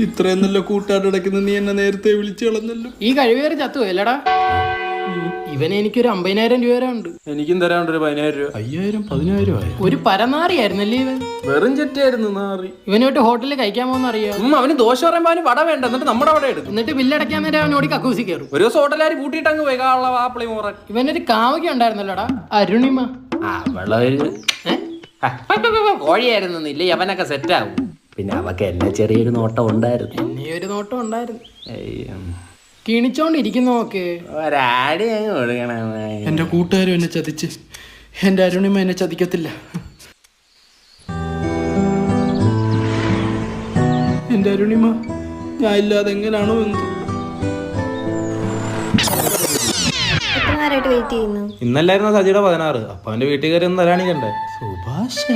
ഇത്രയും നല്ല കൂട്ടാടക്കുന്ന നീ എന്നെ നേരത്തെ വിളിച്ചു കളഞ്ഞല്ലോ. ഈ കഴിവേറി ചത്തു അല്ലടാ. ഇവന് എനിക്കൊരു 50,000 രൂപ വരെ ഉണ്ട്. എനിക്കും തരാണ്ട് ഒരു 10,000 രൂപ. 5,000 10,000 ആയി. ഒരു പരനാറിയായിരുന്നല്ലേ ഇവൻ. വെറും ചെറ്റായിരുന്നു നാറി. ഇവനോട്ട് ഹോട്ടലിൽ കഴിക്കാൻ പോകുന്ന അറിയാം. അവന് ദോശ പറയുമ്പോ അവന് വട വേണ്ട, എന്നിട്ട് നമ്മുടെ അവിടെ എടുക്കും. എന്നിട്ട് ബില്ലടയ്ക്കാൻ നേരം അവനോട് കക്കൂസി കയറും. ഒരു ദിവസം ഹോട്ടലുകാർ കൂട്ടിയിട്ട് അങ്ങ് പോയി കാള വാപ്പിളി മോറൻ. ഇവനൊരു കാമുക ഉണ്ടായിരുന്നല്ലോടാ, അരുണിമ. കോഴിയായിരുന്നു ഇല്ലേ, അവനൊക്കെ സെറ്റാവും. പിന്നെ അവക്ക് എന്നെ ചെറിയൊരു നോട്ടം ഉണ്ടായിരുന്നു. എന്നെ ഒരു നോട്ടം ഉണ്ടായിരുന്നു. കിണിച്ചോണ്ടിരിക്കുന്നു നോക്ക്. ഒരാടി അങ്ങ് കൊടുക്കണം. എന്റെ കൂട്ടുകാരും എന്നെ ചതിച്ച്, എന്റെ അരുണിമ എന്നെ ചതിക്കത്തില്ല. എന്റെ അരുണിമ ഞാൻ ഇല്ലാതെ എങ്ങനെയാണോ എന്ത്. വെയിറ്റ് ചെയ്യുന്നു. ഇന്നല്ലായിരുന്നു സജിയുടെ 16. അപ്പൊ അവന്റെ വീട്ടുകാരി ഒന്ന് തരാണിക്കണ്ടേ. സുഭാഷ്